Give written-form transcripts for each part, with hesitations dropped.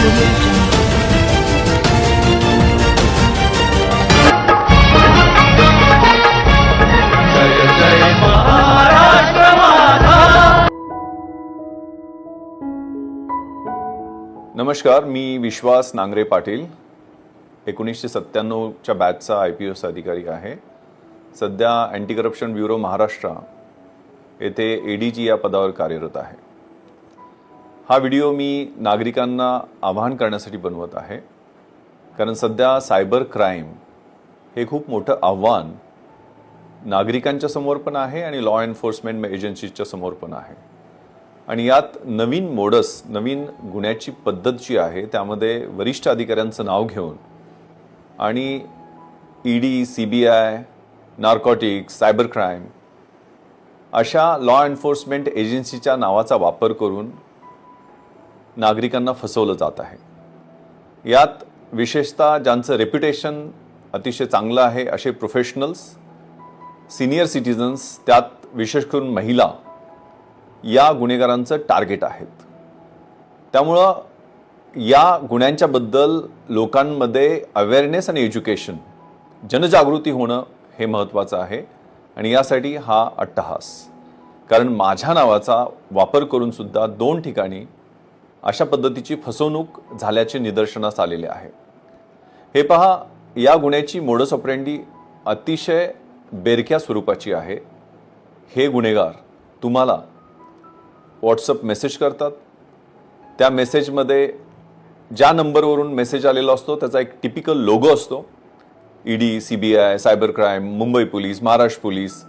नमस्कार, मी विश्वास नांगरे पाटील 1997च्या बॅचचा IPS अधिकारी आहे. सध्या अँटी करप्शन ब्युरो महाराष्ट्र येथे ADG या पदावर कार्यरत आहे. हा व्हिडिओ मी नागरिकांना आवाहन करण्यासाठी बनवत आहे, कारण सध्या सायबर क्राईम हे खूप मोठं आव्हान नागरिकांच्या समोर पण आहे आणि लॉ एन्फोर्समेंट एजन्सीच्या समोर पण आहे. आणि यात नवीन मोडस, नवीन गुन्ह्याची पद्धत जी आहे त्यामध्ये वरिष्ठ अधिकाऱ्यांचं नाव घेऊन आणि ED, CBI, narcotics, cyber crime अशा लॉ एन्फोर्समेंट एजन्सीच्या नावाचा वापर करून नागरिकांना फसवलं जात आहे. यात विशेषतः ज्यांचं रेप्युटेशन अतिशय चांगलं आहे असे प्रोफेशनल्स, सिनियर सिटीजन्स, त्यात विशेष करून महिला या गुन्हेगारांचं टार्गेट आहेत. त्यामुळं या गुन्ह्यांच्याबद्दल लोकांमध्ये अवेअरनेस आणि एज्युकेशन, जनजागृती होणं हे महत्त्वाचं आहे. आणि यासाठी हा अट्टहास, कारण माझ्या नावाचा वापर करून सुद्धा 2 ठिकाणी अशा पद्धतीची फसवणूक झाल्याचे निदर्शनास आलेले आहे. हे पहा, या गुन्ह्याची मोडस ऑपरेंडी अतिशय बेरक्या स्वरूपाची आहे. हे गुन्हेगार तुम्हाला व्हॉट्सअप मेसेज करतात. त्या मेसेजमध्ये ज्या नंबरवरून मेसेज आलेला असतो त्याचा एक टिपिकल लोगो असतो. ED, CBI, cyber crime, Mumbai police, Maharashtra police,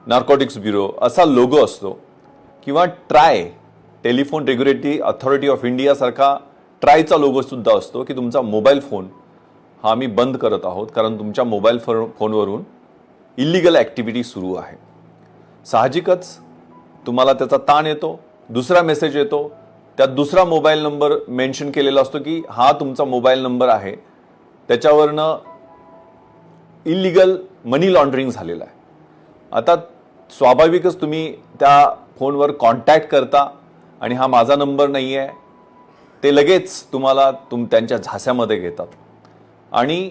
narcotics bureau असा लोगो असतो. किंवा try, telephone regulatory authority of India सारखा ट्रायचा लोगो सुद्धा असतो की तुमचा मोबाईल फोन हा आम्ही बंद करत आहोत, कारण तुमच्या मोबाईल फोनवरून इलिगल ॲक्टिव्हिटी सुरू आहे. साहजिकच तुम्हाला त्याचा ताण येतो. दुसरा मेसेज येतो, त्यात दुसरा मोबाईल नंबर मेन्शन केलेला असतो की हा तुमचा मोबाईल नंबर आहे, त्याच्यावरनं इलिगल मनी लॉन्ड्रिंग झालेलं आहे. आता स्वाभाविकच तुम्ही त्या फोनवर कॉन्टॅक्ट करता आणि हा माझा नंबर नाही आहे, ते लगेच तुम्हाला त्यांच्या झास्यामध्ये घेतात आणि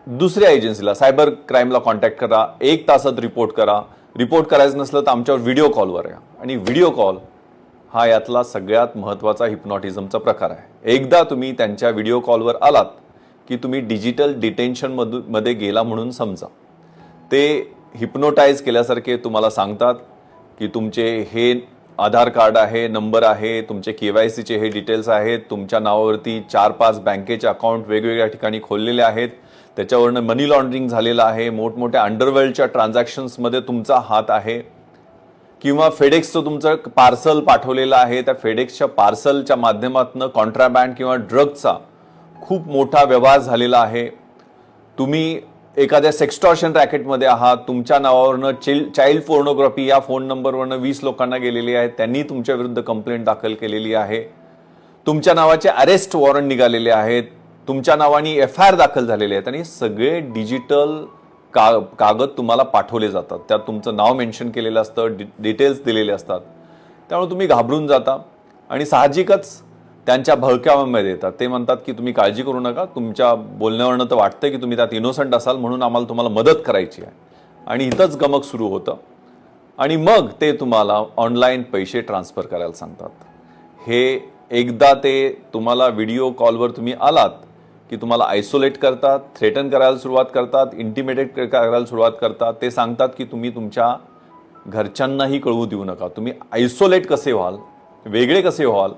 दुसऱ्या एजन्सीला, सायबर क्राईमला कॉन्टॅक्ट करा, 1 तासात रिपोर्ट करा. रिपोर्ट करायचं नसलं तर आमच्यावर व्हिडिओ कॉलवर या. आणि व्हिडिओ कॉल हा यातला सगळ्यात महत्त्वाचा हिप्नॉटिझमचा प्रकार आहे. एकदा तुम्ही त्यांच्या व्हिडिओ कॉलवर आलात की तुम्ही डिजिटल डिटेन्शनमध्ये गेला म्हणून समजा. ते हिप्नोटाईज केल्यासारखे तुम्हाला सांगतात की तुमचे हे आधार कार्ड आहे, नंबर आहे, तुमचे KYCचे हे डिटेल्स आहेत, तुमच्या नावावरती 4-5 बँकेचे अकाउंट वेगवेगळ्या ठिकाणी खोललेले आहेत, त्याच्यावरनं मनी लॉन्ड्रिंग झालेलं आहे, मोठमोठ्या अंडरवर्ल्डच्या ट्रान्झॅक्शन्समध्ये तुमचा हात आहे. किंवा फेडेक्सचं तुमचं पार्सल पाठवलेलं आहे, त्या फेडेक्सच्या पार्सलच्या माध्यमातून कॉन्ट्राबँड किंवा ड्रगचा खूप मोठा व्यवहार झालेला आहे. तुम्ही एखाद्या सेक्स्टॉर्शन रॅकेटमध्ये आहात, तुमच्या नावावरनं चाइल्ड पोर्नोग्राफी या फोन नंबरवरनं 20 लोकांना गेलेली आहे, त्यांनी तुमच्या विरुद्ध कंप्लेंट दाखल केलेली आहे. तुमच्या नावाचे अरेस्ट वॉरंट निघालेले आहेत, तुमच्या नावाने FIR दाखल झालेले आहेत आणि सगळे डिजिटल कागद तुम्हाला पाठवले जातात. त्यात तुमचं नाव मेन्शन केलेलं असतं, डिटेल्स दिलेले असतात. त्यामुळे तुम्ही घाबरून जाता आणि साहजिकच त्यांच्या भळक्यामध्ये येतात. ते म्हणतात की तुम्ही काळजी करू नका, तुमच्या बोलण्यावरनं तर वाटतं की तुम्ही त्यात इनोसंट असाल, म्हणून आम्हाला तुम्हाला मदत करायची आहे. आणि इथंच गमक सुरू होतं. आणि मग ते तुम्हाला ऑनलाईन पैसे ट्रान्सफर करायला सांगतात. हे एकदा ते तुम्हाला व्हिडिओ कॉलवर तुम्ही आलात की तुम्हाला आयसोलेट करतात, थ्रेटन करायला सुरुवात करतात, इंटिमिडेट करायला सुरुवात करतात. ते सांगतात की तुम्ही तुमच्या घरच्यांनाही कळवू देऊ नका. तुम्ही आयसोलेट कसे व्हाल, वेगळे कसे व्हाल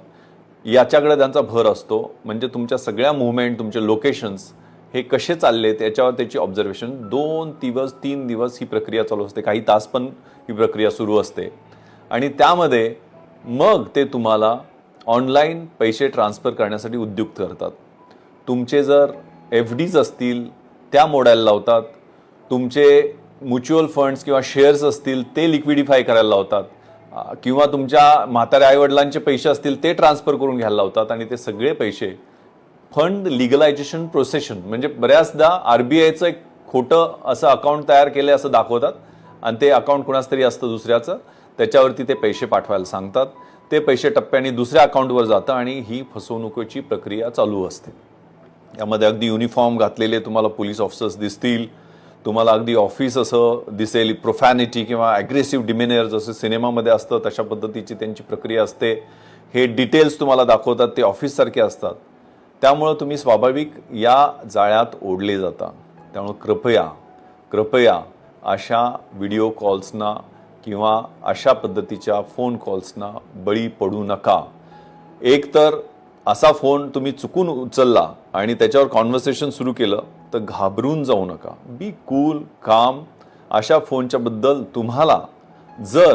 याच्याकडे त्यांचा भर असतो. म्हणजे तुमच्या सगळ्या मुवमेंट, तुमचे लोकेशन्स हे कसे चालले त्याच्यावर त्याची ऑब्झर्वेशन. 2 दिवस 3 दिवस ही प्रक्रिया चालू असते, काही तास पण ही प्रक्रिया सुरू असते. आणि त्यामध्ये मग ते तुम्हाला ऑनलाईन पैसे ट्रान्सफर करण्यासाठी उद्युक्त करतात. तुमचे जर FDs असतील त्या मोडायला लावतात, तुमचे म्युच्युअल फंड्स किंवा शेअर्स असतील ते लिक्विडिफाय करायला लावतात, किंवा तुमच्या म्हाताऱ्या आईवडिलांचे पैसे असतील ते ट्रान्सफर करून घ्यायला लावतात. आणि ते सगळे पैसे फंड लिगलायझेशन प्रोसेशन, म्हणजे बऱ्याचदा RBIचं एक खोटं असं अकाउंट तयार केलं असं दाखवतात आणि ते अकाउंट कोणाच तरी असतं दुसऱ्याचं, त्याच्यावरती ते पैसे पाठवायला सांगतात. ते पैसे टप्प्याने दुसऱ्या अकाउंटवर जातं आणि ही फसवणुकीची प्रक्रिया चालू असते। यामध्ये अगदी युनिफॉर्म घातलेले तुम्हाला पोलीस ऑफिसर्स दिसतील, तुम्हाला अगदी ऑफिस असं दिसेल, प्रोफॅनिटी किंवा ॲग्रेसिव्ह डिमेनियर जसं सिनेमामध्ये असतं तशा पद्धतीची त्यांची प्रक्रिया असते। हे डिटेल्स तुम्हाला दाखवतात, ते ऑफिससारखे असतात। त्यामुळे तुम्ही स्वाभाविक या जाळ्यात ओढले जाता। त्यामुळे कृपया अशा व्हिडिओ कॉल्सना किंवा अशा पद्धतीच्या फोन कॉल्सना बळी पडू नका। एक तर असा फोन तुम्ही चुकून उचलला आणि त्याच्यावर कॉन्व्हर्सेशन सुरू केलं तर घाबरून जाऊ नका। बी कूल, काम। अशा फोनच्या बद्दल तुम्हाला जर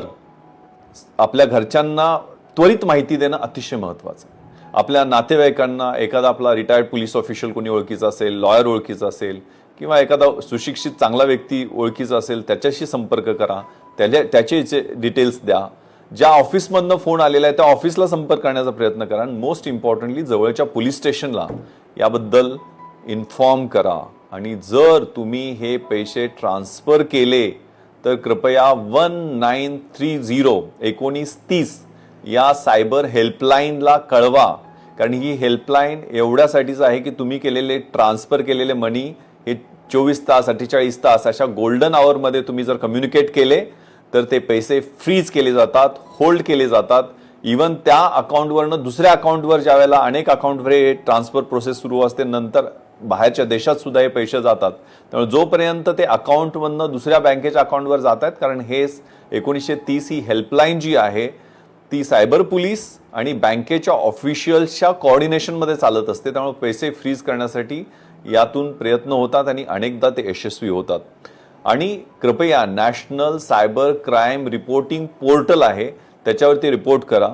आपल्या घरच्यांना त्वरित माहिती देणं अतिशय महत्त्वाचं आहे। आपल्या नातेवाईकांना, एखादा आपला रिटायर्ड पोलीस ऑफिशियल कोणी ओळखीचा असेल, लॉयर ओळखीचा असेल किंवा एखादा सुशिक्षित चांगला व्यक्ती ओळखीचा असेल त्याच्याशी संपर्क करा, त्याचे डिटेल्स द्या। ज्या ऑफिसमधनं फोन आलेला आहे त्या ऑफिसला संपर्क करण्याचा प्रयत्न करा आणि मोस्ट इम्पॉर्टंटली जवळच्या पोलीस स्टेशनला याबद्दल इन्फॉर्म करा। आणि जर तुम्ही हे पैसे ट्रान्सफर केले तर कृपया 1930 या सायबर हेल्पलाईनला कळवा, कारण ही हेल्पलाईन एवढ्यासाठीच आहे की तुम्ही केलेले ट्रान्सफर केलेले मनी हे 24 तास 48 तास अशा गोल्डन आवरमध्ये तुम्ही जर कम्युनिकेट केले तर ते पैसे फ्रीज केले जातात, होल्ड केले जातात। इवन त्या अकाउंटवरनं दुसऱ्या अकाउंटवर ज्यावेळेला अनेक अकाउंटवर हे ट्रान्सफर प्रोसेस सुरू असते, नंतर बाहेरच्या देशात सुद्धा हे पैसे जातात। त्यामुळे जोपर्यंत ते अकाउंटमधनं दुसऱ्या बँकेच्या अकाउंटवर जात आहेत, कारण हे 1930 ही हेल्पलाईन जी आहे ती सायबर पोलीस आणि बँकेच्या ऑफिशियल्सच्या कोऑर्डिनेशनमध्ये चालत असते। त्यामुळे पैसे फ्रीज करण्यासाठी यातून प्रयत्न होतात आणि अनेकदा ते यशस्वी होतात। आणि कृपया national cyber crime reporting portal आहे त्याच्यावरती रिपोर्ट करा।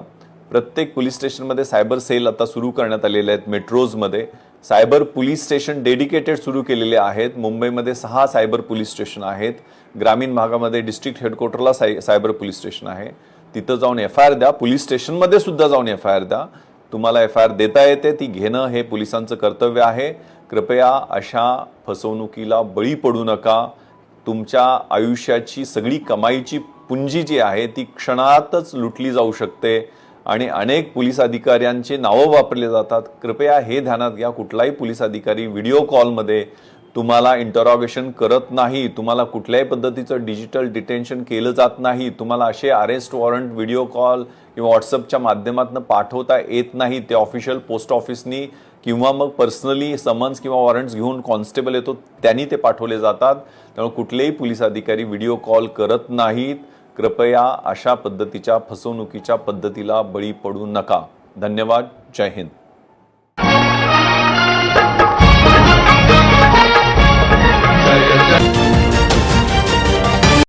प्रत्येक पोलीस स्टेशनमध्ये सायबर सेल आता सुरू करण्यात आलेले आहेत। मेट्रोजमध्ये सायबर पोलीस स्टेशन डेडिकेटेड सुरू केलेले आहेत। मुंबईमध्ये 6 सायबर पोलीस स्टेशन आहेत। ग्रामीण भागामध्ये डिस्ट्रिक्ट हेडक्वार्टरला सायबर पोलीस स्टेशन आहे। तिथं जाऊन FIR द्या। पोलीस स्टेशनमध्ये सुद्धा जाऊन FIR द्या। तुम्हाला FIR देता येते, ती घेणं हे पोलिसांचं कर्तव्य आहे। कृपया अशा फसवणुकीला बळी पडू नका। तुमच्या आयुष्याची सगळी कमाईची पुंजी जी आहे ती क्षणातच लुटली जाऊ शकते आणि अनेक पोलीस अधिकाऱ्यांचे नावं वापरले जातात। कृपया हे ध्यानात घ्या, कुठलाही पोलीस अधिकारी व्हिडिओ कॉलमध्ये तुम्हाला इंटरॉगेशन करत नाही, तुम्हाला कुठल्याही पद्धतीचं डिजिटल डिटेन्शन केलं जात नाही, तुम्हाला असे अरेस्ट वॉरंट व्हिडिओ कॉल किंवा व्हॉट्सअपच्या माध्यमातून पाठवता येत नाही। ते ऑफिशियल पोस्ट ऑफिसनी किंवा मग पर्सनली समन्स किंवा वॉरंट्स घेऊन कॉन्स्टेबल येतो त्यांनी ते पाठवले जातात। त्यामुळे कुठलेही पोलीस अधिकारी व्हिडिओ कॉल करत नाहीत। कृपया अशा पद्धतीच्या फसवणुकीच्या पद्धतीला बळी पडू नका। धन्यवाद। जय हिंद।